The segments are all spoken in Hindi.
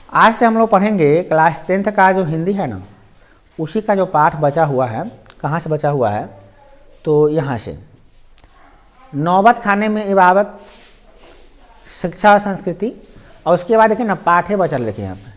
आज से हम लोग पढ़ेंगे क्लास 10th का जो हिंदी है ना, उसी का जो पाठ बचा हुआ है। कहाँ से बचा हुआ है? तो यहाँ से नौबत खाने में इबादत, शिक्षा और संस्कृति, और उसके बाद देखिए ना पाठे बचल लिखे यहाँ पे।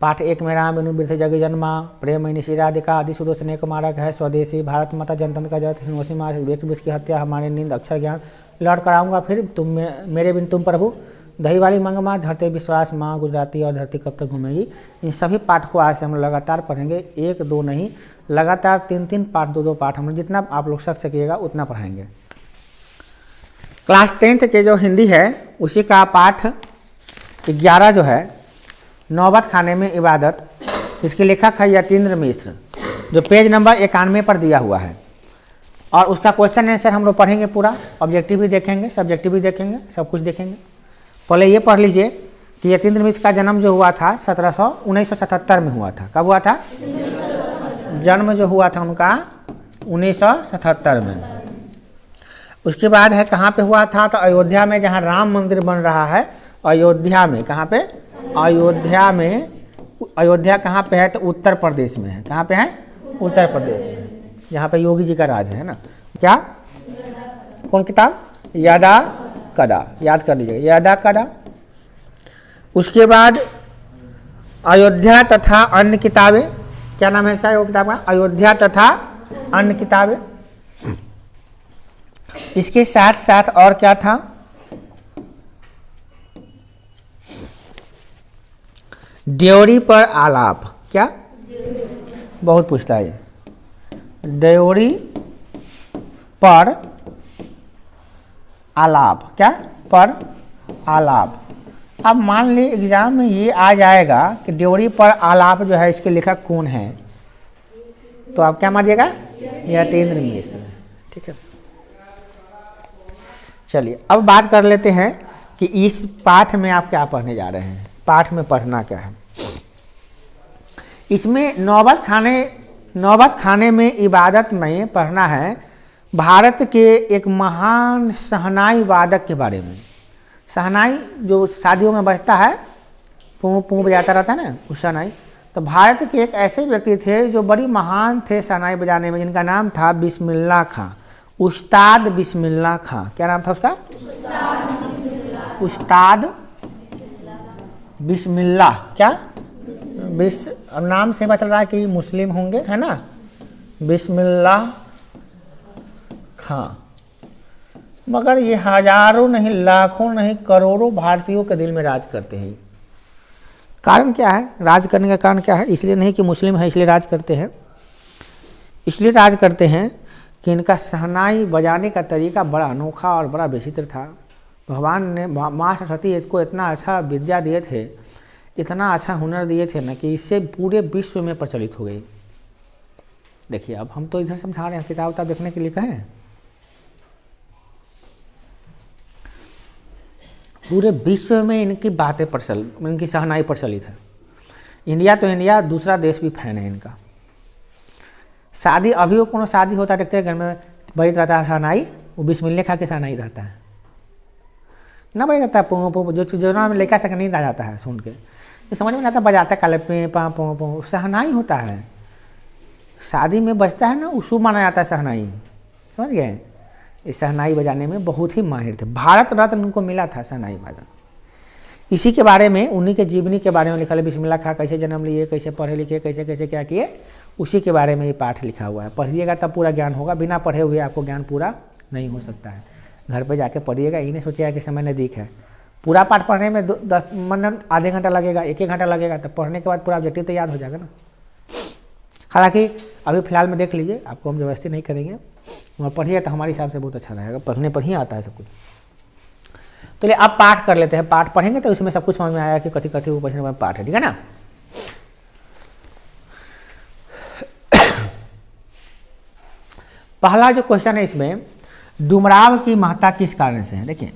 पाठ 1 में राम बिनु वृथ जग जन्मा, प्रेम निशिराधिका आदि सुदोषने को मारक है, स्वदेशी, भारत माता, जनतंत्र का जगत, हिंदोसी माँ, व्यक्ति विष की हत्या, हमारे नींद, अक्षर ज्ञान, लौट कर आऊँगा फिर, तुम मेरे बिन तुम प्रभु, दही वाली मंग माँ, धरते विश्वास माँ, गुजराती और धरती कब तक घूमेगी। इन सभी पाठ को आज से हम लगातार पढ़ेंगे, 1-2 नहीं, लगातार 3-3 पाठ, 2-2 पाठ हम जितना आप लोग सीख सकिएगा उतना पढ़ाएंगे। क्लास 10th के जो हिंदी है उसी का पाठ 11 जो है, नौबत खाने में इबादत, इसके लेखक है यतीन्द्र मिश्र, जो पेज नंबर 91 पर दिया हुआ है। और उसका क्वेश्चन आंसर हम लोग पढ़ेंगे पूरा, ऑब्जेक्टिव भी देखेंगे, सब्जेक्टिव भी देखेंगे, सब कुछ देखेंगे। पहले ये पढ़ लीजिए कि यतीन्द्र मिश्र का जन्म जो हुआ था 1977 में हुआ था। कब हुआ था? जन्म जो हुआ था उनका 1977 में। उसके बाद है कहाँ पे हुआ था? तो अयोध्या में, जहाँ राम मंदिर बन रहा है, अयोध्या में। कहाँ पे? अयोध्या में। अयोध्या कहाँ पे है? तो उत्तर प्रदेश में है। कहाँ पे है? उत्तर प्रदेश में, जहाँ पे योगी जी का राज है ना। क्या? कौन किताब? यदा कदा, याद कर लीजिएगा, यदा कदा। उसके बाद अयोध्या तथा अन्य किताबें, क्या नाम है इसका? वो किताब का अयोध्या तथा अन्य किताबें। इसके साथ साथ और क्या था? ड्योरी पर आलाप। क्या? बहुत पूछता है ये। ड्योरी पर आलाप। क्या? पर आलाप। अब मान ली एग्जाम में ये आ जाएगा कि ड्योरी पर आलाप जो है इसके लेखक कौन है, तो आप क्या मानिएगा? यतीन्द्र मिश्र। ठीक है, चलिए अब बात कर लेते हैं कि इस पाठ में आप क्या पढ़ने जा रहे हैं। पाठ में पढ़ना क्या है? इसमें नौबत खाने में इबादत में पढ़ना है भारत के एक महान शहनाई वादक के बारे में। शहनाई जो शादियों में बजता है, पूं पूं बजाता रहता है ना, उस शहनाई। तो भारत के एक ऐसे व्यक्ति थे जो बड़ी महान थे शहनाई बजाने में, जिनका नाम था बिस्मिल्लाह खां, उस्ताद बिस्मिल्लाह खां। क्या नाम था उसका? उस्ताद बिस्मिल्लाह। क्या? अब नाम से पता चल रहा है कि मुस्लिम होंगे, है ना। बिस्मिल्लाह खां। मगर ये हजारों नहीं, लाखों नहीं, करोड़ों भारतीयों के दिल में राज करते हैं। कारण क्या है? राज करने का कारण क्या है? इसलिए नहीं कि मुस्लिम है इसलिए राज करते हैं, इसलिए राज करते हैं कि इनका शहनाई बजाने का तरीका बड़ा अनोखा और बड़ा विचित्र था। भगवान ने, माँ सरस्वती इसको इतना अच्छा विद्या दिए थे, इतना अच्छा हुनर दिए थे ना, कि इससे पूरे विश्व में प्रचलित हो गई। देखिए अब हम तो इधर समझा रहे हैं, किताब उताब देखने के लिए कहें। पूरे विश्व में इनकी बातें इनकी शहनाई प्रचलित है। इंडिया तो इंडिया, दूसरा देश भी फैन है इनका। शादी, अभी वो कोनो शादी होता देखते हैं, घर में बज रहता है शहनाई, वो बिस्मिल्लाह खा के शहनाई रहता है ना, बज रहता है पो पो, जो नाम लेकर तक नींद आ जाता है सुन के, तो समझ में नहीं आता, बजाता है काले पे पा पो पो, शहनाई होता है। शादी में बजता है ना, उसको माना जाता है शहनाई। समझ गए? इस शहनाई बजाने में बहुत ही माहिर थे। भारत रत्न उनको मिला था शहनाई बजाना। इसी के बारे में, उन्हीं के जीवनी के बारे में लिखा है। बिस्मिल्लाह खां कैसे जन्म लिए, कैसे पढ़े लिखे, कैसे कैसे क्या किए, उसी के बारे में ये पाठ लिखा हुआ है। पढ़िएगा तब पूरा ज्ञान होगा, बिना पढ़े हुए आपको ज्ञान पूरा नहीं हो सकता है। घर पे जाके पढ़िएगा, ये नहीं सोचिएगा कि समय नज़दीक है। पूरा पाठ पढ़ने में 10 मिनट, आधे घंटा लगेगा, 1-1 घंटा लगेगा, तब पढ़ने के बाद पूरा ऑब्जेक्टिव तो याद हो जाएगा ना। हालांकि अभी फिलहाल में देख लीजिए, आपको हम जबरदस्ती नहीं करेंगे, और पढ़िए तो हमारे हिसाब से बहुत अच्छा रहेगा। पढ़ने पर ही आता है सब कुछ। तो अब पाठ कर लेते हैं। पाठ पढ़ेंगे तो उसमें सब कुछ समझ में आया कि कथी कथी ऊपर पाठ है। ठीक है ना। पहला जो क्वेश्चन है इसमें, डुमराव की महत्ता किस कारण से है? देखिए,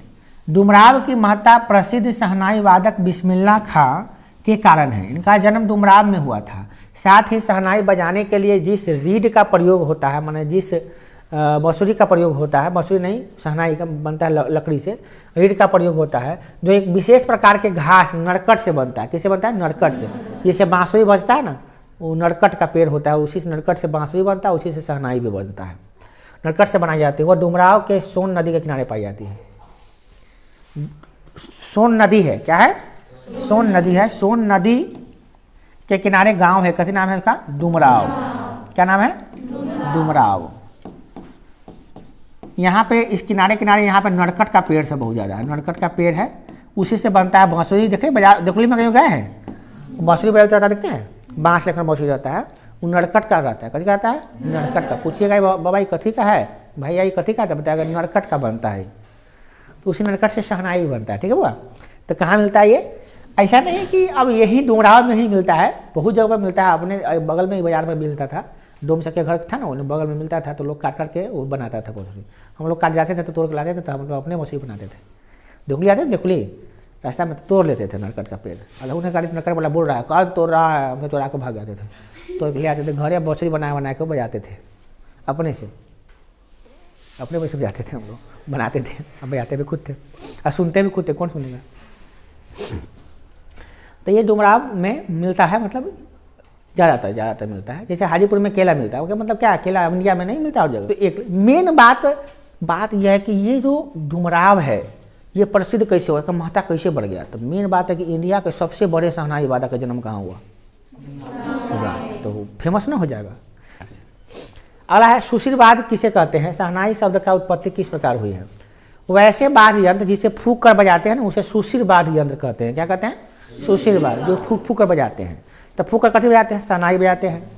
डुमराव की महत्ता प्रसिद्ध शहनाई वादक बिस्मिल्लाह खां के कारण है। इनका जन्म डुमराव में हुआ था। साथ ही शहनाई बजाने के लिए जिस रीड का प्रयोग होता है, माने जिस बांसुरी का प्रयोग होता है, बांसुरी नहीं शहनाई का बनता है लकड़ी से, रीढ़ का प्रयोग होता है, जो एक विशेष प्रकार के घास नरकट से बनता है। किससे बनता है? नरकट से। जैसे बांसुरी बजता है ना, वो नरकट का पेड़ होता है, उसी से नरकट से बांसुरी बनता है, उसी से शहनाई भी बनता है, नरकट से बनाई जाती है। वो डुमराव के सोन नदी के किनारे पाई जाती है। सोन नदी है, क्या है? सोन नदी है। सोन नदी के किनारे गांव है, कैसे नाम है उसका? डुमराव। क्या नाम है? डुमराव। यहाँ पे इस किनारे किनारे यहाँ पे नरकट का पेड़ से बहुत ज़्यादा है, नरकट का पेड़ है, उसी से बनता है बांसुरी। देखिए बाजार दुकली में कहीं गए हैं, बांसुरी बजाता रहता देखते हैं, बांस लेकर बांसुरी रहता है, वो नरकट का रहता है। कथी का रहता है? नरकट का। पूछिएगा बाबा ये कथी का है, भैया ये कथी का है, बताएगा नरकट का बनता है। तो उसी नरकट से शहनाई भी बनता है। ठीक है बुआ? तो कहाँ मिलता है ये? ऐसा नहीं है कि अब यही डुमराव में ही मिलता है, बहुत जगह पर मिलता है। अपने बगल में ही बाजार में मिलता था, डोम सके घर था ना, उन्हें बगल में मिलता था, तो लोग काट के वो बनाता था बांसुरी। हम लोग काट जाते थे तो तोड़ के लाते थे, तो हम लोग अपने बांसुरी बनाते थे। दुकली आते थे, दुकली रास्ता में तोड़ लेते थे नरकट का पेड़। अल्लाह उन्हें गाड़ी नरकट वाला बोल रहा है कल तोड़ रहा है, हमें तोड़ा के भाग जाते थे, तो ले आते थे घर, या बांसुरी बना के बजाते थे अपने से, अपने पैसे बजाते थे हम लोग, बनाते थे, अब बजाते भी खुद थे और सुनते भी खुद थे, कौन सुनेगा। तो ये डुमराव में मिलता है, मतलब ज़्यादातर मिलता है। जैसे हाजीपुर में केला मिलता है, मतलब क्या केला इंडिया में नहीं मिलता और जगह। तो एक मेन बात यह है कि ये जो डुमराव है ये प्रसिद्ध कैसे हुआ, महत्ता कैसे बढ़ गया। तो मेन बात है कि इंडिया के सबसे बड़े शहनाई वादक का जन्म कहाँ हुआ? तो फेमस ना हो जाएगा। अगला है सुशीलवाद किसे कहते हैं? शहनाई शब्द का उत्पत्ति किस प्रकार हुई है? वैसे वाद्य यंत्र जिसे फूंक कर बजाते हैं ना, उसे सुशीलवाद यंत्र कहते हैं। क्या कहते हैं? सुशीलवाद, जो फूंक कर बजाते हैं। तो फूंक कर कथी बजाते हैं? शहनाई बजाते हैं,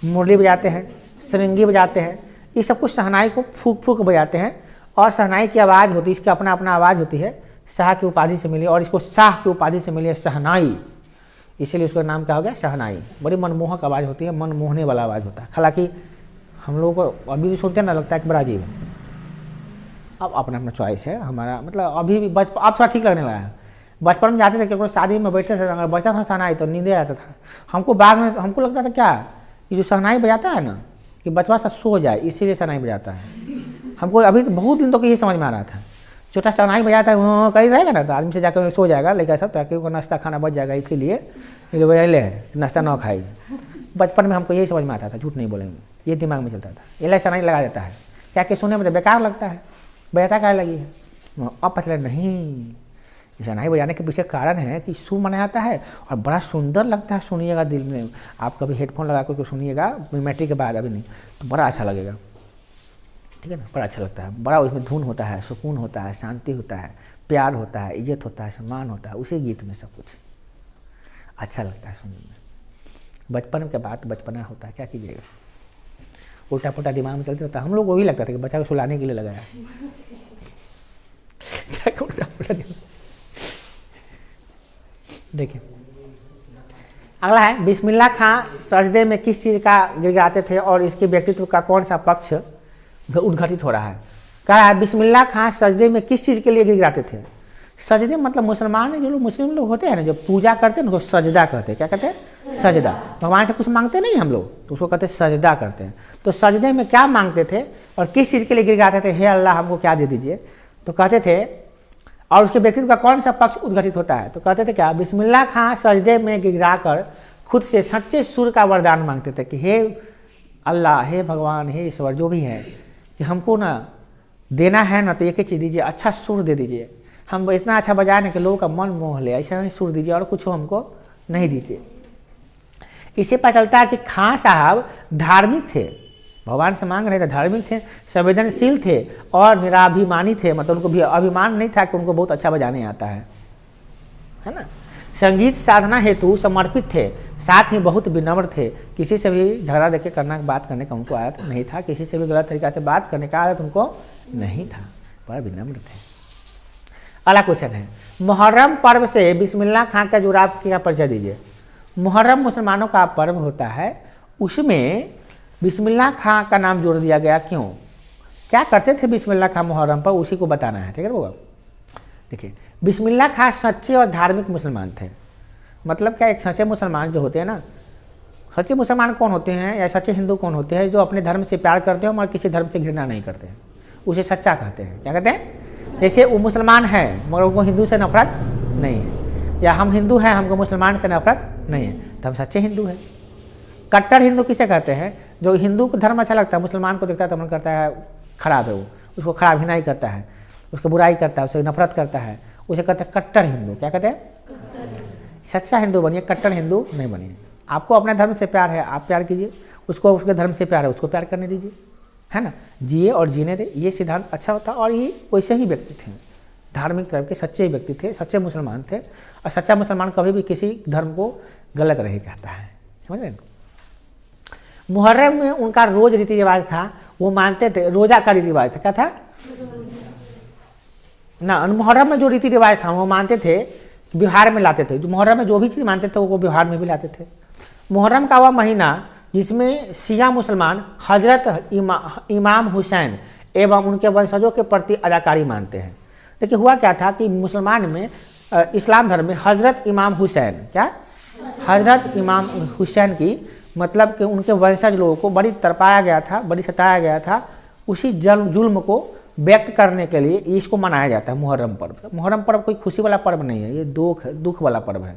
मुरली बजाते हैं, श्रृंगी बजाते हैं, ये सब कुछ शहनाई को फूंक बजाते हैं। और शहनाई की आवाज़ होती है, इसकी अपना आवाज़ होती है, शाह की उपाधि से मिली, और इसको शाह की उपाधि से मिली है शहनाई, इसीलिए उसका नाम क्या हो गया? शहनाई। बड़ी मनमोहक आवाज़ होती है, मन मोहने वाला आवाज़ होता है। हालांकि हम लोगों को अभी भी सुनते हैं ना, लगता है कि बड़ा अजीब है। अब अपना चॉइस है हमारा, मतलब अभी भी अब थोड़ा ठीक लगने लगा है। बचपन में जाते थे, क्योंकि शादी में बैठे थे, अगर बजता था शहनाई तो नींदे आता था हमको। बाद में हमको लगता था क्या, ये जो शहनाई बजाता है ना, कि बचवा सा सो जाए, इसीलिए शहनाई बजाता है। हमको अभी तो बहुत दिन तो यही समझ में आ रहा था। छोटा शहनाई बजाता है, वो कहीं रहेगा ना तो आदमी से जाकर सो जाएगा, लेकिन सब ताकि उनको नाश्ता खाना बच जाएगा, इसीलिए बजाले है नाश्ता ना खाई। बचपन में हमको यही समझ में आता था, झूठ नहीं बोलेंगे, ये दिमाग में चलता था। ये शहनाई लगा देता है, क्या कि सुनने में तो बेकार लगता है, बजाता क्या लगी है। अब पता चला नहीं, शहनाई बजाने के पीछे कारण है कि सुर मना आता है और बड़ा सुंदर लगता है। सुनिएगा दिल में, आप कभी हेडफोन लगा कर सुनिएगा मैट्रिक के बाद, अभी नहीं तो बड़ा अच्छा लगेगा। ठीक है ना, बड़ा अच्छा लगता है, बड़ा उसमें धुन होता है, सुकून होता है, शांति होता है, प्यार होता है, इज्जत होता है, सम्मान होता है, उसी गीत में सब कुछ अच्छा लगता है सुनने में। बचपन के बाद बचपना होता है, क्या कीजिएगा, उल्टा पुल्टा दिमाग में चलते होता है। हम लोग को भी लगता था कि बच्चा को सुलाने के लिए लगाया क्या उल्टा पुल्टा। देखिए अगला है, बिस्मिल्लाह खां सजदे में किस चीज़ का गिड़गिड़ाते थे और इसके व्यक्तित्व का कौन सा पक्ष उद्घटित हो रहा है? कह रहा है बिस्मिल्लाह खां सजदे में किस चीज़ के लिए गिड़गिड़ाते थे? सजदे मतलब मुसलमान जो लोग मुस्लिम लोग होते हैं ना, जो पूजा करते हैं उनको सजदा कहते हैं। क्या कहते हैं? सजदा। भगवान से कुछ मांगते नहीं हम लोग, तो उसको कहते हैं सजदा करते हैं। तो सजदे में क्या मांगते थे और किस चीज़ के लिए गिड़गिड़ाते थे? हे अल्लाह हमको क्या दे दीजिए, तो कहते थे। और उसके व्यक्तित्व का कौन सा पक्ष उद्घटित होता है? तो कहते थे क्या, बिस्मिल्लाह खां सजदे में गिड़गिड़ाकर खुद से सच्चे सुर का वरदान मांगते थे कि हे अल्लाह, हे भगवान, हे ईश्वर जो भी है, कि हमको ना देना है ना तो एक ही चीज़ दीजिए, अच्छा सुर दे दीजिए, हम इतना अच्छा बजाए ना कि लोगों का मन मोह ले, ऐसा नहीं सुर दीजिए और कुछ हमको नहीं दीजिए। इससे पता चलता है कि खां साहब धार्मिक थे, भगवान से मांग रहे थे, धार्मिक थे, संवेदनशील थे और निराभिमानी थे। मतलब उनको भी अभिमान नहीं था कि उनको बहुत अच्छा बजाने आता है ना। संगीत साधना हेतु समर्पित थे, साथ ही बहुत विनम्र थे। किसी से भी झगड़ा देके करना, बात करने का उनको आदत नहीं था, किसी से भी गलत तरीका से बात करने का आदत उनको नहीं था, बड़ा विनम्र थे। अगला क्वेश्चन है, मुहर्रम पर्व से बिस्मिल्लाह खां का जुड़ाव का परिचय दीजिए। मुहर्रम मुसलमानों का पर्व होता है, उसमें बिस्मिल्लाह खां का नाम जोड़ दिया गया, क्यों, क्या करते थे बिस्मिल्लाह खां मुहर्रम पर, उसी को बताना है। ठीक है होगा। देखिए बिस्मिल्लाह खां सच्चे और धार्मिक मुसलमान थे। मतलब क्या, एक सच्चे मुसलमान जो होते हैं ना, सच्चे मुसलमान कौन होते हैं या सच्चे हिंदू कौन होते हैं? जो अपने धर्म से प्यार करते हैं और किसी धर्म से घृणा नहीं करते हैं, उसे सच्चा कहते हैं। क्या कहते हैं? जैसे वो मुसलमान है मगर उनको हिंदू से नफरत नहीं है, या हम हिंदू हैं हमको मुसलमान से नफरत नहीं है, तो हम सच्चे हिंदू हैं। कट्टर हिंदू किसे कहते हैं? जो हिंदू को धर्म अच्छा लगता है, मुसलमान को देखता है तो मन करता है खराब है, वो उसको खराब हिनाई करता है, उसको बुराई करता है, उससे नफरत करता है, उसे कहते हैं कट्टर हिंदू। क्या कहते हैं? सच्चा हिंदू बनिए, कट्टर हिंदू नहीं बनिए। आपको अपने धर्म से प्यार है, आप प्यार कीजिए, उसको उसके धर्म से प्यार है, उसको प्यार करने दीजिए, है ना। जिए और जीने दे, ये सिद्धांत अच्छा होता। और ये वैसे ही व्यक्ति थे, धार्मिक तरफ के सच्चे व्यक्ति थे, सच्चे मुसलमान थे। और सच्चा मुसलमान कभी भी किसी धर्म को गलत नहीं कहता है, समझ रहे हैं। मुहर्रम में उनका रोज रीति रिवाज था, वो मानते थे, रोजा का रीति रिवाज था। क्या था ना? मुहर्रम में जो रीति रिवाज था वो मानते थे, बिहार में लाते थे। जो मुहर्रम में जो भी चीज़ मानते थे वो बिहार में भी लाते थे। मुहर्रम का वह महीना जिसमें शिया मुसलमान हजरत इमाम हुसैन एवं उनके वंशजों के प्रति अदाकारी मानते हैं। देखिए हुआ क्या था कि मुसलमान में, इस्लाम धर्म में हजरत इमाम हुसैन, क्या हजरत इमाम हुसैन की मतलब कि उनके वंशज लोगों को बड़ी तड़पाया गया था, बड़ी सताया गया था। उसी जुल्म को व्यक्त करने के लिए इसको मनाया जाता है मुहर्रम पर्व। मुहर्रम पर्व कोई खुशी वाला पर्व नहीं है, ये दुख वाला पर्व है।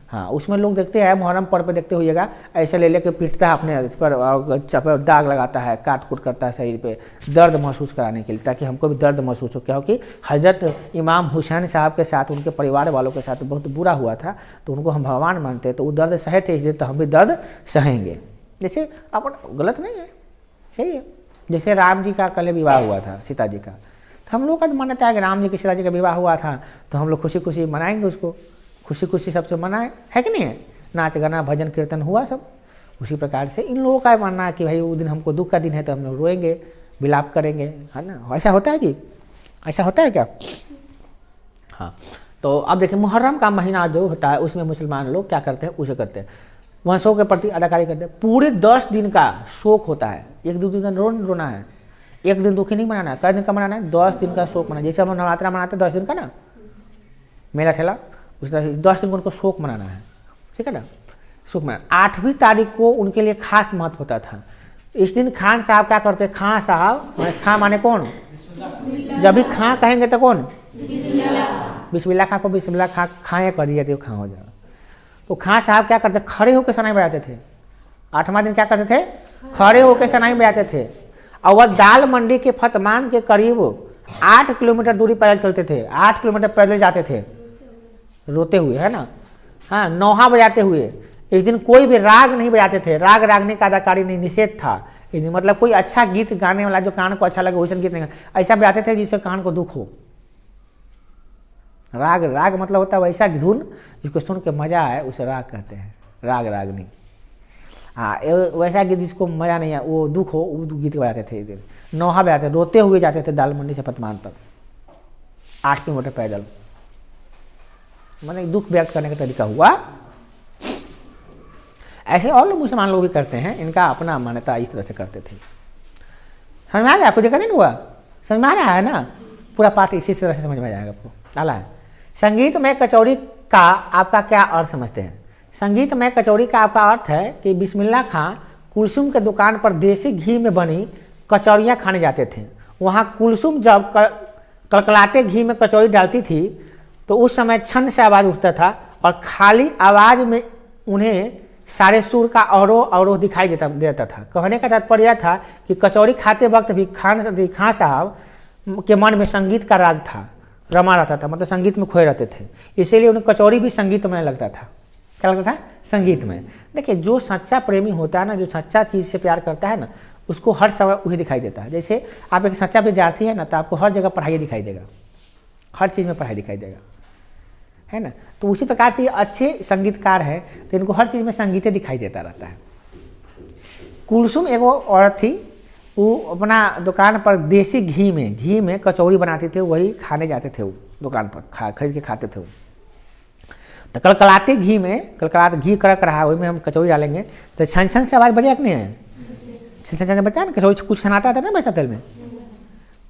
हाँ, उसमें लोग देखते हैं मुहर्रम पर्व पे देखते होइएगा ऐसे ले लेके पीटता है अपने पर, दाग लगाता है, काट कूट करता है शरीर पे, दर्द महसूस कराने के लिए, ताकि हमको भी दर्द महसूस हो। क्या हो कि हजरत इमाम हुसैन साहब के साथ, उनके परिवार वालों के साथ बहुत बुरा हुआ था, तो उनको हम भगवान मानते हैं, तो वो दर्द सहे थे, इसलिए तो हम भी दर्द सहेंगे। जैसे अपन गलत नहीं है, सही है। जैसे राम जी का कल विवाह हुआ था सीता जी का, तो हम लोग का मान्यता है कि राम जी की सीता जी का विवाह हुआ था, तो हम लोग खुशी खुशी मनाएंगे उसको, खुशी खुशी सबसे मनाए, है कि नहीं है। नाच गाना भजन कीर्तन हुआ सब। उसी प्रकार से इन लोगों का मानना है कि भाई वो दिन हमको दुख का दिन है, तो हम लोग रोएंगे, विलाप करेंगे, है ना। ऐसा होता है कि ऐसा होता है क्या? हाँ, तो अब देखिए मुहर्रम का महीना जो होता है उसमें मुसलमान लोग क्या करते हैं, उसे करते हैं, वंशों के प्रति अदाकारी करते हैं। पूरे 10 दिन का शोक होता है, 1-2 दिन का रोना है, एक दिन दुखी नहीं मनाना है। कई दिन का मनाना है? 10 दिन का शोक मनाना। जैसे हम नवरात्रा मनाते हैं 10 दिन का ना, मेला ठेला, उस तरह 10 दिन को उनको शोक मनाना है, ठीक है ना, शोक मनाना। 8वीं तारीख को उनके लिए खास महत्व होता था। इस दिन खान साहब क्या करते? खां साहब, खां माने कौन? जब भी खां कहेंगे तो कौन? बिस्मिल्लाह खां को बिस्मिल्लाह खां खाएँ कर दिया तो खां हो जाए। तो खां साहब क्या करते? खड़े होकर सनाई बजाते थे। 8वां दिन क्या करते थे? खड़े होकर सनाई बजाते थे। और वह दाल मंडी के फतमान के करीब 8 किलोमीटर दूरी पैदल चलते थे, 8 किलोमीटर पैदल जाते थे रोते हुए, है ना। हाँ, नौहा बजाते हुए। इस दिन कोई भी राग नहीं बजाते थे, राग रागने का अदाकारी नहीं, निषेध था इस दिन। मतलब कोई अच्छा गीत गाने वाला जो कान को अच्छा लगे वैसा गीत नहीं, ऐसा बजाते थे जिससे कान को दुख हो। राग मतलब होता है वैसा धुन जिसको सुन के मजा आए, उसे राग कहते हैं, राग रागनी। हाँ, वैसा गीत जिसको मजा नहीं आया, वो दुख हो, वो गीत बजाते थे इस दिन। नौहा बजाते, रोते हुए जाते थे दाल मंडी से फतमान तक, 8 किलोमीटर पैदल। मतलब दुख व्यक्त करने का तरीका हुआ। ऐसे और लोग मुसलमान लोग भी करते हैं, इनका अपना मान्यता इस तरह से करते थे। समझ में आ गया? आपको दिक्कत नहीं हुआ? समझ में आ रहा है ना? पूरा पाठ इसी तरह से समझ में आ जाएगा आपको। आला है। संगीत में कचौड़ी का आपका क्या अर्थ समझते हैं? संगीत में कचौड़ी का आपका अर्थ है कि बिस्मिल्लाह खां कुलसुम के दुकान पर देसी घी में बनी कचौड़ियाँ खाने जाते थे। वहाँ कुलसुम जब कलकलाते घी में कचौड़ी डालती थी तो उस समय छन से आवाज़ उठता था और खाली आवाज़ में उन्हें सारे सुर का अवरोह दिखाई देता था। कहने का तात्पर्य था कि कचौड़ी खाते वक्त भी खां साहब के मन में संगीत का राग था, रमा रहता था, मतलब संगीत में खोए रहते थे, इसीलिए उन्हें कचौड़ी भी संगीत में लगता था। क्या लगता था? संगीत में। देखिए, जो सच्चा प्रेमी होता है ना, जो सच्चा चीज़ से प्यार करता है ना, उसको हर समय वही दिखाई देता है। जैसे आप एक सच्चा विद्यार्थी है ना, तो आपको हर जगह पढ़ाई दिखाई देगा, हर चीज़ में पढ़ाई दिखाई देगा, है ना। तो उसी प्रकार से ये अच्छे संगीतकार है, तो इनको हर चीज़ में संगीत दिखाई देता रहता है। कुलसुम एक वो औरत थी, वो अपना दुकान पर देसी घी में कचौड़ी बनाते थे, वही खाने जाते थे, वो दुकान पर खरीद के खाते थे वो। तो कलकलाते घी कड़क रहा है, वही में हम कचौड़ी डालेंगे तो छन छन से आवाज़ बजा कि नहीं है? छन छन बजा ना, कचौड़ी कुछ छनाता था ना बजता तेल में,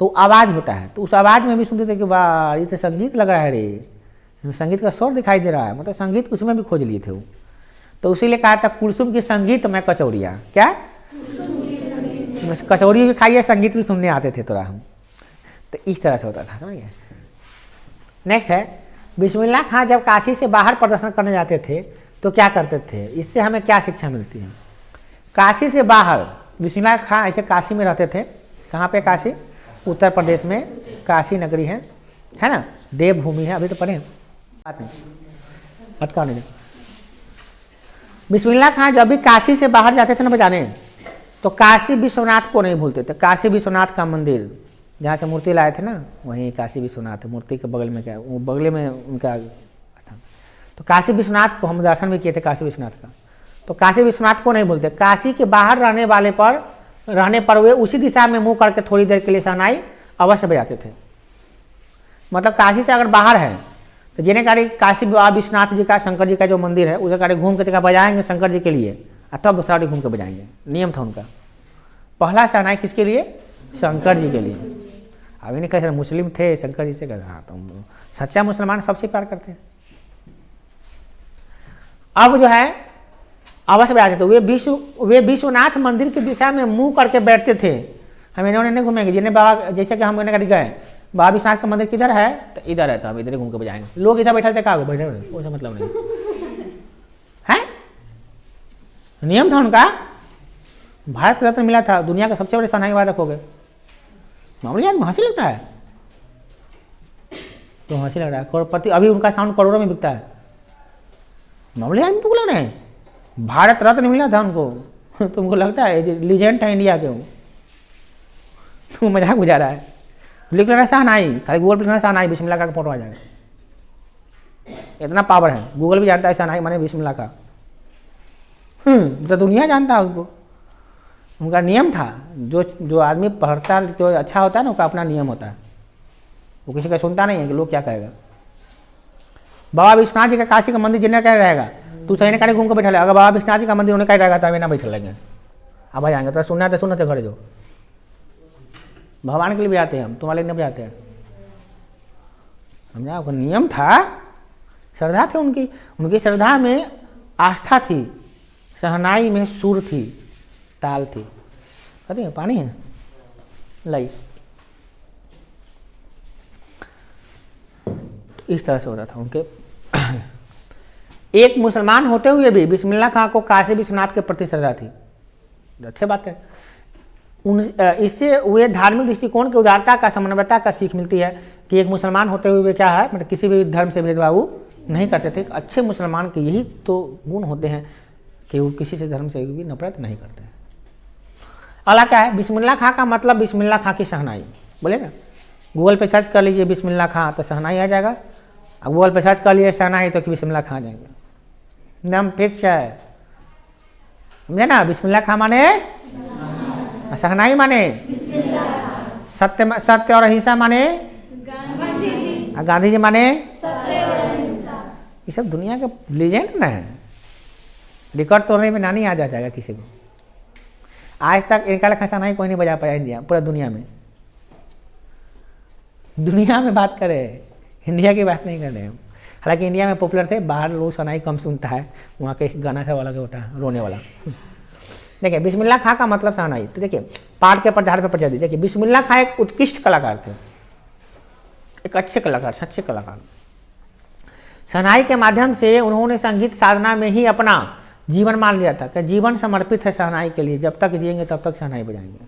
तो आवाज़ होता है। तो उस आवाज़ में भी सुनते थे कि वाह, ये तो संगीत लग रहा है रे, संगीत का स्वर दिखाई दे रहा है, मतलब संगीत उसमें भी खोज लिए थे वो। तो उसीलिए कहा था कुलसुम की संगीत में कचौड़ियाँ, क्या कचौड़ी भी खाइए संगीत भी सुनने आते थे थोड़ा हम, तो इस तरह से होता था, समझ गए। नेक्स्ट है बिस्मिल्लाह खां जब काशी से बाहर प्रदर्शन करने जाते थे तो क्या करते थे, इससे हमें क्या शिक्षा मिलती है। काशी से बाहर बिस्मिल्लाह खां ऐसे काशी में रहते थे, कहाँ पे काशी, उत्तर प्रदेश में काशी नगरी है ना, देवभूमि है, अभी तो पढ़े बात नहीं अटका नहीं। बिस्मिल्लाह खां जब भी काशी से बाहर जाते थे ना बजाने, तो काशी विश्वनाथ को नहीं भूलते थे। काशी विश्वनाथ का मंदिर जहाँ से मूर्ति लाए थे ना, वहीं काशी विश्वनाथ मूर्ति के बगल में, क्या वो बगल में उनका स्थान, तो काशी विश्वनाथ को हम दर्शन भी किए थे, काशी विश्वनाथ का। तो काशी विश्वनाथ को नहीं भूलते। काशी के बाहर रहने पर वे उसी दिशा में मुंह करके थोड़ी देर के लिए शहनाई अवश्य बजाते थे। मतलब काशी से अगर बाहर है तो जिन्हें कारी काशी विश्वनाथ जी का, शंकर जी का जो मंदिर है, उधर कारी घूम के बजाएंगे शंकर जी के लिए, तब दूसरा घूम के बजाएंगे, नियम था उनका। पहला शहनाई किसके लिए, शंकर जी के लिए। अभी नहीं कह मुस्लिम थे शंकर जी से, हाँ तो सच्चा मुसलमान सबसे प्यार करते हैं। अब जो है अवश्य बजाते थे। वे विश्वनाथ मंदिर की दिशा में मुंह करके बैठते थे। हम इन्होंने नहीं घूमेंगे, जिन्हें बाबा, जैसे कि हम गए बाबा विश्वनाथ का मंदिर किधर है, तो इधर है, तो हम इधर ही घूम के बजाएंगे। लोग इधर बैठे थे, कहा बैठे कोई मतलब नहीं है, नियम था उनका। भारत रत्न मिला था, दुनिया के सबसे बड़े शहनाई वादक हो गए। मामूली आदमी हंसी लगता है, तो हंसी लग रहा है। करोड़पति, अभी उनका साउंड करोड़ों में बिकता है। मामूली आदमी तुमको लग रहे हैं, भारत रत्न मिला था उनको तुमको लगता है लीजेंड है इंडिया के, तुम मजाक बुझा रहा है। लिख लेना शहनाई, खाली गूगल पर लिखना शहनाई, बिस्मिल्लाह का फोटो आ जाएगा। इतना पावर है, गूगल भी जानता है शहनाई माने बिस्मिल्लाह का। तो दुनिया जानता है उसको। उनका नियम था, जो आदमी पढ़ता जो अच्छा होता है ना, उसका अपना नियम होता है, वो किसी का सुनता नहीं है कि लोग क्या कहेगा। बाबा विश्वनाथ जी का काशी का मंदिर जिन्हें कह रहेगा, तू सही ने घूम कर बैठा, अगर बाबा विश्वनाथ जी का मंदिर उन्हें कह रहेगा तो हमें ना बैठे लगे, अब आ जाएंगे। तो सुनना तो सुनते घरे जो भगवान के लिए भी आते हैं हम, तुम्हारे लिए नहीं बजाते हैं, समझा। उनका नियम था, श्रद्धा थी उनकी श्रद्धा में आस्था थी, शहनाई में सुर थी, ताल थी। कहते हैं पानी है लाई, तो इस तरह से होता था उनके। एक मुसलमान होते हुए भी बिस्मिल्लाह खां को काशी विश्वनाथ के प्रति श्रद्धा थी, अच्छी बात है। इससे वे धार्मिक दृष्टिकोण की उदारता का, समन्वयता का सीख मिलती है कि एक मुसलमान होते हुए वे क्या है, मतलब किसी भी धर्म से भेदभाव नहीं करते थे। अच्छे मुसलमान के यही तो गुण होते हैं कि वो किसी से धर्म से भी नफरत नहीं करते। अगला क्या है, बिस्मिल्लाह खां का मतलब बिस्मिल्लाह खां की शहनाई। बोले ना, गूगल पे सर्च कर लीजिए बिस्मिल्लाह खां तो शहनाई आ जाएगा, और गूगल पे सर्च कर लीजिए शहनाई तो बिस्मिल्लाह खां आ जाएंगे। नाम फिक्स है, समझे ना। बिस्मिल्लाह खां माने शहनाई माने सत्य और अहिंसा माने गांधी जी माने, ये सब दुनिया के लीजेंड ना है। रिकॉर्ड तोड़ने में नानी आ जाएगा किसी को। आज तक इनका लेखा शहनाई कोई नहीं बजा पाया इंडिया, पूरा दुनिया में। दुनिया में बात करें, इंडिया की बात नहीं कर रहे हम। हालांकि इंडिया में पॉपुलर थे, बाहर लोग शहनाई कम सुनता है, वहाँ के गाना सा वाला होता है रोने वाला। देखिए बिस्मिल्लाह खां का मतलब शहनाई, तो देखिए पाठ के प्रचार पर प्रचार। देखिए बिस्मिल्लाह खां एक उत्कृष्ट कलाकार थे, एक अच्छे कलाकार, सच्चे कलाकार। शहनाई के माध्यम से उन्होंने संगीत साधना में ही अपना जीवन मान लिया था कि जीवन समर्पित है शहनाई के लिए, जब तक जिएंगे तब तक शहनाई बजाएंगे।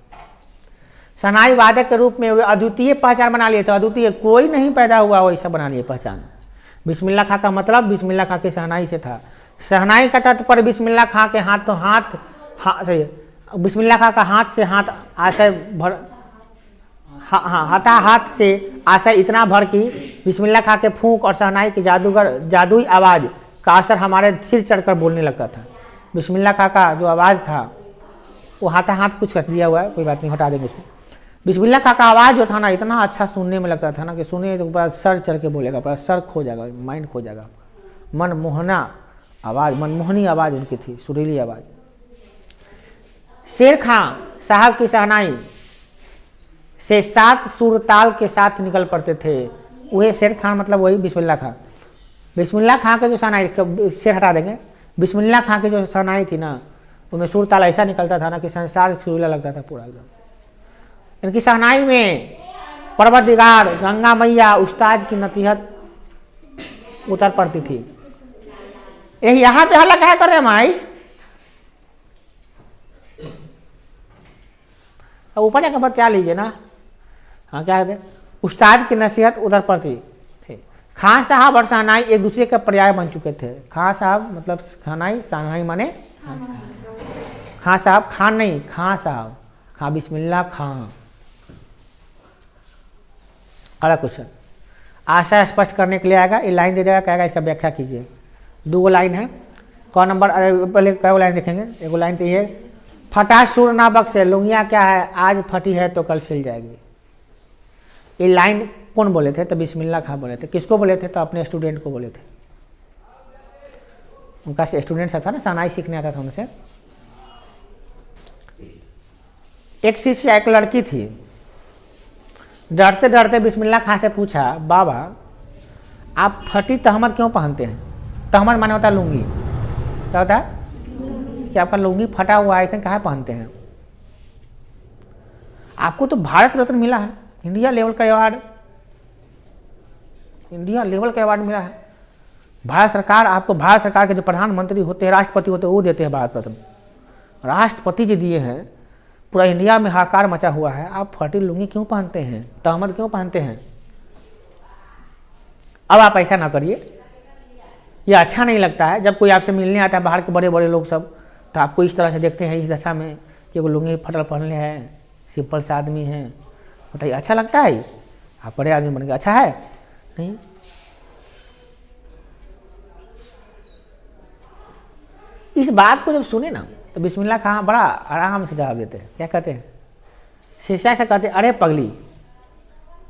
शहनाई वादक के रूप में वे अद्वितीय पहचान बना लिए थे, अद्वितीय, कोई नहीं पैदा हुआ वैसा बना लिए पहचान। बिस्मिल्लाह खां का मतलब बिस्मिल्लाह खां की शहनाई से था। शहनाई का तात्पर्य बिस्मिल्लाह खां के हाथ तो हाथ सही, बिस्मिल्लाह खां का हाथ से हाथ आशय भर, हाथ से आशय इतना भर कि बिस्मिल्लाह खां के फूंक और शहनाई की जादुई आवाज़ का असर हमारे सिर चढ़कर बोलने लगता था। बिस्मिल्लाह खां का जो आवाज़ था वो हाथ कुछ कर दिया हुआ है, कोई बात नहीं, हटा देंगे उसको। बिस्मिल्लाह खां का आवाज़ जो था ना, इतना अच्छा सुनने में लगता था ना कि सुने तो पूरा सर चढ़ के बोलेगा, पूरा सर खो जाएगा, माइंड खो जाएगा। मनमोहना आवाज़, मनमोहनी आवाज़ उनकी थी, सुरीली आवाज़। शेर खां साहब की शहनाई से 7 सुर ताल के साथ निकल पड़ते थे, वही शेर खान मतलब वही बिस्मिल्लाह खां। बिस्मिल्लाह खां के जो शहनाई, शेर हटा देंगे, बिस्मिल्लाह खां की जो शहनाई थी ना, उनमें सुर ताल ऐसा निकलता था ना कि संसार सुरीला लगता था पूरा एकदम। इनकी शहनाई में परवरदिगार, गंगा मैया, उस्ताद की नसीहत उतर पड़ती थी। यही यहाँ पे हल्ला क्या कर रहे माई? ऊपर जाकर बता लीजिए ना। हाँ क्या कहते, उस्ताद की नसीहत उधर पड़ती थे। खां साहब और शहनाई एक दूसरे के पर्याय बन चुके थे। खां साहब मतलब शहनाई, शहनाई माने खां साहब, खान नहीं, खां साहब, खां बिस्मिल्लाह खां। अगला क्वेश्चन आशा स्पष्ट करने के लिए आएगा, ये लाइन दे देगा, कहेगा इसका व्याख्या कीजिए। 2 लाइन है। कौन नंबर? पहले कै लाइन देखेंगे। एक लाइन तो ये, फटा सुर ना बख्शे, लुंगिया क्या है, आज फटी है तो कल सिल जाएगी। ये लाइन कौन बोले थे? तो बिस्मिल्लाह खां बोले थे। किसको बोले थे? तो अपने स्टूडेंट को बोले थे। उनका स्टूडेंट था ना, शहनाई सीखने आता था उनसे। एक शिष्य, एक लड़की थी, डरते डरते बिस्मिल्लाह खां से पूछा, बाबा आप फटी तहमत क्यों पहनते हैं? तहमत माने होता है लुंगी। क्या होता है कि आपका लुंगी फटा हुआ है, ऐसे कहाँ पहनते हैं? आपको तो भारत रत्न मिला है, इंडिया लेवल का अवार्ड, इंडिया लेवल का अवार्ड मिला है। भारत सरकार आपको, भारत सरकार के जो प्रधानमंत्री होते हैं, राष्ट्रपति होते हैं, वो देते हैं भारत रत्न। राष्ट्रपति जी दिए हैं। पूरा इंडिया में हाहाकार मचा हुआ है। आप फटी लुंगी क्यों पहनते हैं? तहमत क्यों पहनते हैं? अब आप ऐसा ना करिए, ये अच्छा नहीं लगता है। जब कोई आपसे मिलने आता है, बाहर के बड़े बड़े लोग सब, तो आपको इस तरह से देखते हैं, इस दशा में कि वो लुंगी फटल पहन ले है, सिंपल सा आदमी है, बताइए अच्छा लगता है? आप बड़े आदमी बन गए, अच्छा है? नहीं। इस बात को जब सुने ना, तो बिस्मिल्लाह खां बड़ा आराम से जवाब देते हैं। क्या कहते हैं? शिष्या से कहते हैं, अरे पगली,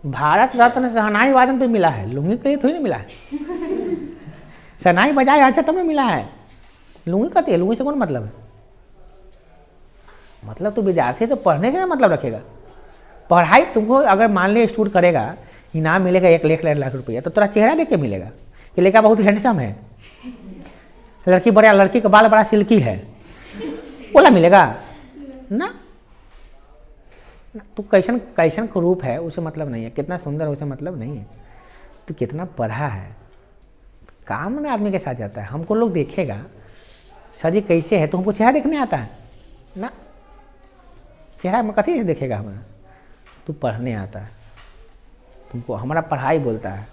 भारत रत्न शहनाई वादन पे मिला है, लुंगी के लिए थोड़ी ना मिला है। शहनाई बजाए अच्छा तब मिला है। लुंगी कहते हैं, लुंगी से कौन मतलब है? मतलब तो विद्यार्थी तो पढ़ने से ना मतलब रखेगा। पढ़ाई तुमको अगर मान ली स्टूड करेगा, इनाम मिलेगा 1 लाख रुपया, तो तेरा चेहरा देख के मिलेगा कि लड़का बहुत हैंडसम है, लड़की बड़ा, लड़की का बाल बड़ा सिल्की है, बोला मिलेगा ना। तो कैसन कैसन का रूप है उसे मतलब नहीं है, कितना सुंदर है उसे मतलब नहीं है, तो कितना पढ़ा है, काम ना आदमी के साथ जाता है। हमको लोग देखेगा सर जी कैसे है, तो हमको चेहरा देखने आता है ना, चेहरा में कथी से देखेगा हमारा? तू पढ़ने आता है, तुमको हमारा पढ़ाई बोलता है।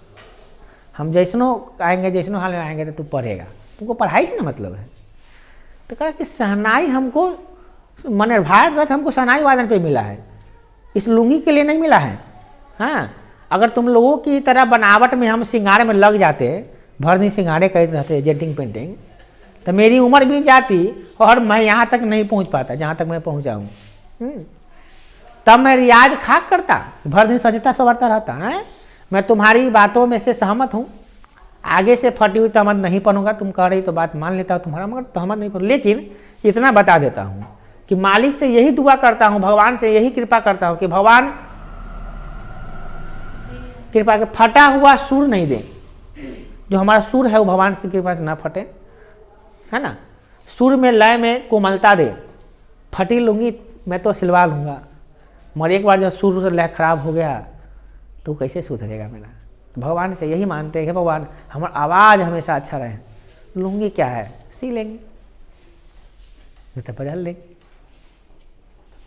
हम जैसनो आएंगे, जैसनो हाल में आएंगे तो तू पढ़ेगा, तुमको पढ़ाई से ना मतलब है। तो कहा कि शहनाई हमको, माने भारत रत्न हमको शहनाई वादन पे मिला है, इस लुंगी के लिए नहीं मिला है। हाँ, अगर तुम लोगों की तरह बनावट में हम सिंगारे में लग जाते, भर दिन सिंगारे करते रहते, जेटिंग पेंटिंग, तो मेरी उम्र भी जाती और मैं यहाँ तक नहीं पहुँच पाता जहाँ तक मैं पहुँचा हूँ। तब मैं रियाज खाक करता, भर दिन सजता संवरता रहता है। मैं तुम्हारी बातों में से सहमत हूँ, आगे से फटी हुई तहमत नहीं पहनूंगा, तुम कह रही तो बात मान लेता हूँ तुम्हारा, मगर तहमत नहीं पहनूँ। लेकिन इतना बता देता हूँ कि मालिक से यही दुआ करता हूँ, भगवान से यही कृपा करता हूँ कि भगवान कृपा के फटा हुआ सुर नहीं दे। जो हमारा सुर है वो भगवान की कृपा से ना फटे, है ना। सुर में, लय में कोमलता दे। फटी लूंगी मैं तो सिलवा लूँगा, मगर एक बार जब सुर से लय खराब हो गया तो कैसे सुधरेगा मेरा। तो भगवान से यही मानते हैं कि भगवान हमारा आवाज़ हमेशा अच्छा रहे। लूंगी क्या है, सी लेंगे, तो बदल लेंगे।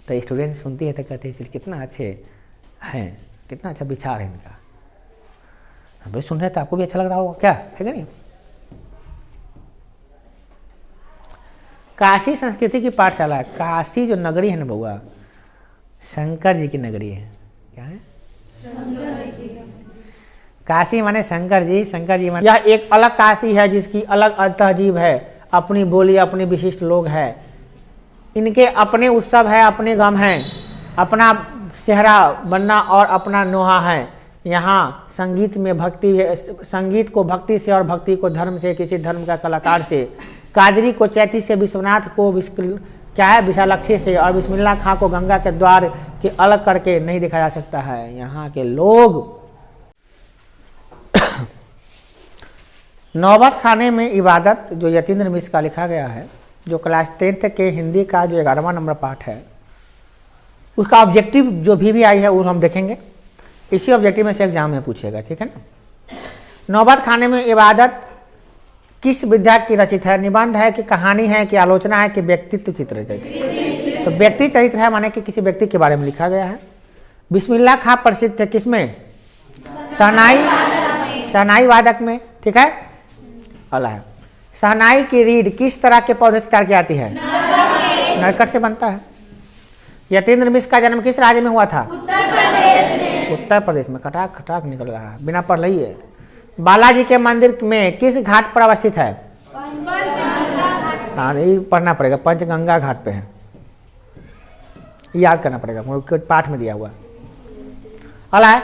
तो स्टूडेंट सुनती है तो कहते हैं कितना अच्छे हैं, कितना अच्छा विचार है इनका। हम भी सुन रहे तो आपको भी अच्छा लग रहा होगा, क्या है कि नहीं। काशी संस्कृति की पाठशाला, काशी जो नगरी है ना बउआ, शंकर जी की नगरी है। क्या है? काशी माने शंकर जी, शंकर जी माने यह एक अलग काशी है जिसकी अलग तहजीब है, अपनी बोली, अपने विशिष्ट लोग हैं, इनके अपने उत्सव है, अपने गम हैं, अपना सेहरा बनना और अपना नोहा है। यहाँ संगीत में भक्ति, संगीत को भक्ति से और भक्ति को धर्म से, किसी धर्म का कलाकार से, कादरी को चैती से, विश्वनाथ को क्या है विशालाक्षी से, और बिस्मिल्लाह खां को गंगा के द्वार के अलग करके नहीं दिखाया जा सकता है। यहाँ के लोग नौबत खाने में इबादत जो यतीन्द्र मिश्र का लिखा गया है, जो क्लास 10th के हिंदी का जो 11वां नंबर पाठ है, उसका ऑब्जेक्टिव जो भी आई है वो हम देखेंगे। इसी ऑब्जेक्टिव में से एग्जाम में पूछेगा, ठीक है ना। नौबत खाने में इबादत किस विधा की रचित है? निबंध है कि कहानी है कि आलोचना है कि व्यक्तित्व चित्र चरित्र? तो व्यक्ति चरित्र है, माने कि किसी व्यक्ति के बारे में लिखा गया है। बिस्मिल्लाह खां प्रसिद्ध थे किसमें? शहनाई वादक में, ठीक है। अला है शहनाई की रीढ़ किस तरह के पौधे से तैयार की जाती है? नरकट से बनता है। यतीन्द्र मिश्र का जन्म किस राज्य में हुआ था? उत्तर प्रदेश में। खटाक खटाक निकल रहा है, बिना पढ़ रही है। बालाजी के मंदिर में किस घाट पर अवस्थित है? हाँ, ये पढ़ना पड़ेगा, पंचगंगा घाट पे है, याद करना पड़ेगा, पाठ में दिया हुआ। अला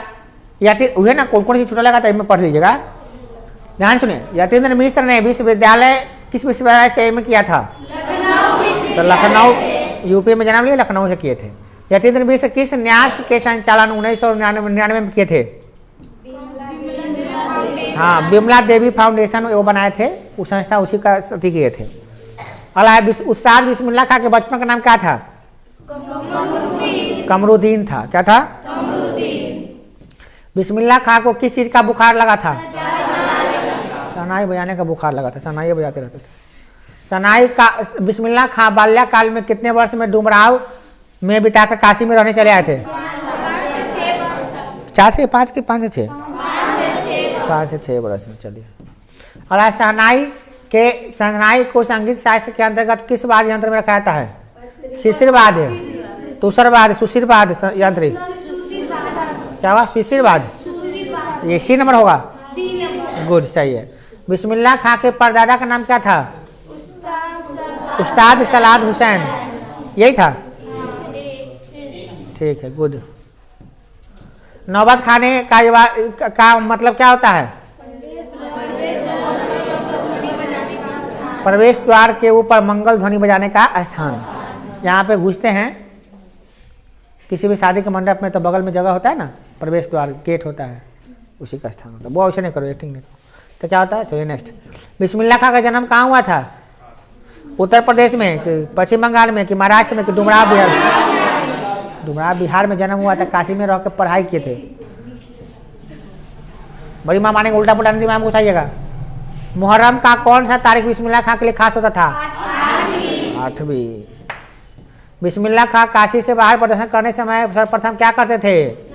वही ना, कौन कौन सी छुट्टा लगा था इसमें पढ़ लीजिएगा, ध्यान सुनिए। यतीन्द्र मिश्र ने विश्वविद्यालय किस विश्वविद्यालय से में किया था? तो लखनऊ, यूपी में जन्म लिया, लखनऊ से किए थे। यतीन्द्र मिश्र किस न्यास के संचालन 1999 में किए थे? हाँ, बिमला देवी फाउंडेशन वो बनाए थे, वो संस्था उसी का सती किए थे। अला उस्ताद बिस्मिल्लाह खां के बचपन का नाम क्या था? कमरुद्दीन था। क्या था? बिस्मिल्लाह खां को किस चीज का बुखार लगा था? शहनाई बजाने का बुखार लगा था, शहनाई बजाते रहते थे। शहनाई का बिस्मिल्लाह खां बाल्यकाल में कितने वर्ष में डुमराव में बिताकर काशी में रहने चले आए थे? 4 से 5 के 5 से 6? 5 से 6 वर्ष में। चलिए, और शहनाई को संगीत शास्त्र के अंतर्गत किस वाद्य यंत्र में रखा जाता है? शिशिरवाद, तुषरवाद, सुशिरवाद यंत्र। क्या हुआ? शिशिरवाद, ये सी नंबर होगा। गुड, सही है। बिस्मिल्लाह खां के परदादा का नाम क्या था? उस्ताद सलाद हुसैन, यही था, ठीक है, गुड। नौबत खाने का मतलब क्या होता है? प्रवेश द्वार के ऊपर मंगल ध्वनि बजाने का स्थान। यहाँ पे घुसते हैं किसी भी शादी के मंडप में, तो बगल में जगह होता है ना, प्रवेश द्वार, गेट होता है, उसी का स्थान होता है। वो ऐसे नहीं करो, एक्टिंग नहीं करो। तो क्या होता है? चलिए नेक्स्ट। बिस्मिल्लाह खां का जन्म कहाँ हुआ था? उत्तर प्रदेश में कि पश्चिम बंगाल में कि महाराष्ट्र में कि डुमराव बिहार में? डुमराव बिहार में जन्म हुआ था, काशी में रह कर पढ़ाई किए थे। बड़ी माँ माने उल्टा पुल्टा नहीं मैम पूछाइएगा। मुहर्रम का कौन सा तारीख बिस्मिल्लाह खां के लिए खास होता था? 8वीं। बिस्मिल्लाह खां काशी से बाहर प्रदर्शन करने समय सर्वप्रथम क्या करते थे?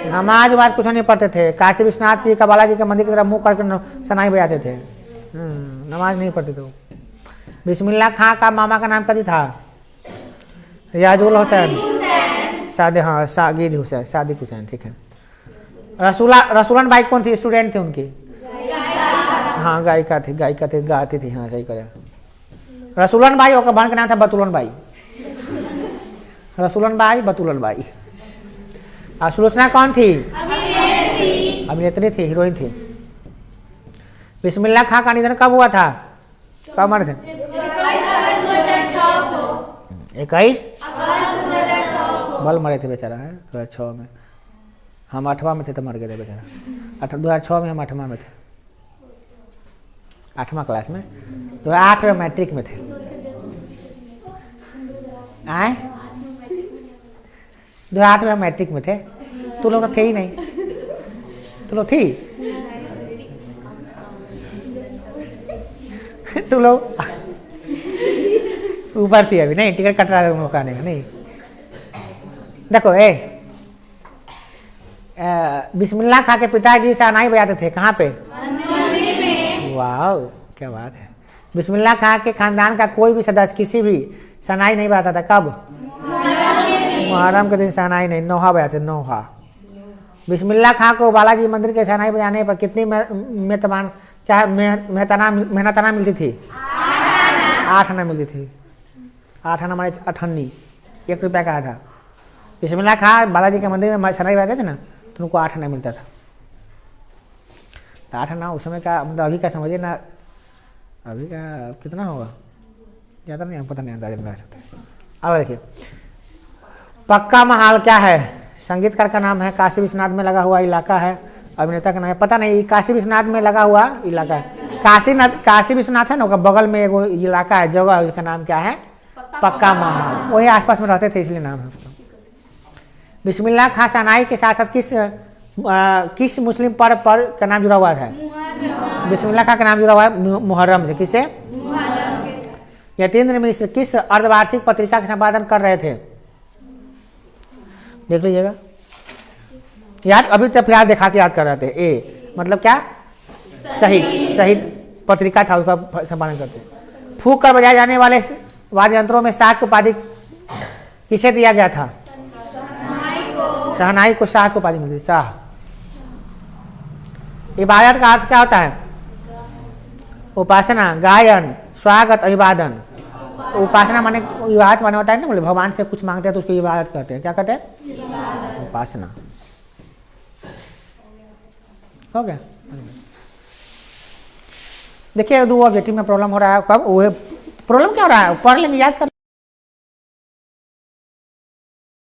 नमाज वाज कुछ नहीं पढ़ते थे। काशी विश्वनाथ जी का बालाजी के मंदिर की तरफ मुंह करके शहनाई बजाते थे, नमाज नहीं पढ़ते थे। बिस्मिल्लाह खां का मामा का नाम कभी था? रियाजुल हुसैन, सादे, हाँ, सागिद हुसैन, सादिक हुसैन, ठीक है। रसूलन बाई कौन थी? स्टूडेंट थे उनकी? हाँ, गायिका थी, गाती थी, हाँ, सही करे। रसूलन बाई और बहन का नाम था बतूलन बाई। रसूलन बाई, बतूलन बाई। और सुलोचना कौन थी? अभिनेत्री थी, हीरोइन थी। बिस्मिल्लाह खां का निधन कब हुआ था? कब मरे थे? 21 बल मरे थे बेचारा, है 2006 में। हम 8वां में थे तो मर गए थे बेचारा। 2006 में हम 8वां में थे, 8वां क्लास में। 2008 में मैट्रिक में थे। आए 2008 में मैट्रिक में थे। तू लोग तो थे ही नहीं, तू लोग थी? तू लोग ऊपर थी अभी, नहीं टिकट कट रहा है तुम लोग आने का, नहीं। देखो बिस्मिल्लाह खां के पिताजी शहनाई बजाते थे, कहाँ पे? वाह, क्या बात है। बिस्मिल्लाह खां के खानदान का कोई भी सदस्य किसी भी शहनाई नहीं बजाता था। कब? मुहर्रम के दिन शहनाई नहीं, नौहा बजाते, नौहा। बिस्मिल्लाह खां को बालाजी मंदिर के शहनाई बजाने पर कितनी मेहनताना मिलती थी? 8 आना मिलती थी। 8 आना हमारे 8 1 रुपया का था। बिस्मिल्लाह खां बालाजी के मंदिर में शहनाई बजाते थे ना, तो उनको 8 आना मिलता था। 8 आना उस समय का, मतलब अभी का समझिए ना, अभी का कितना होगा ज़्यादा नहीं, पता नहीं, अंदाजा लगा सकते। अब देखिए, पक्का महाल क्या है? संगीतकार का नाम है, काशी विश्वनाथ में लगा हुआ इलाका है, अभिनेता का नाम है, पता नहीं, काशी विश्वनाथ में लगा हुआ इलाका है। काशी विश्वनाथ है ना, उसका बगल में एगो इलाका है, जगह, उसका नाम क्या है, पक्का महल, वही आसपास में रहते थे इसलिए नाम है उसका। बिस्मिल्लाह खां शहनाई के साथ साथ किस मुस्लिम पर्व पर का नाम जुड़ा हुआ था? बिस्मिल्लाह खां का नाम जुड़ा हुआ है मुहर्रम से। किससे? यतीन्द्र मिश्र किस अर्धवार्षिक पत्रिका का संपादन कर रहे थे? देख लीजिएगा, याद अभी तक याद दिखा के याद कर रहे थे। ए मतलब क्या? शहीद पत्रिका था, उसका संपादन करते। फूंक कर बजाए जाने वाले वाद्य यंत्रों में शाह की उपाधि किसे दिया गया था? शहनाई को शाह की उपाधि मिलती, शाह। इबादत का अर्थ क्या होता है? उपासना, गायन, स्वागत, अभिवादन। तो उपासना माने इबादत माने होता है ना, बोले भगवान से कुछ मांगते हैं तो उसकी इबादत करते हैं। क्या कहते हैं? उपासना। हो गया। देखिए 2 ऑब्जेक्टिव में प्रॉब्लम हो रहा है। कब वो प्रॉब्लम क्या हो रहा है? पढ़ लेंगे, याद कर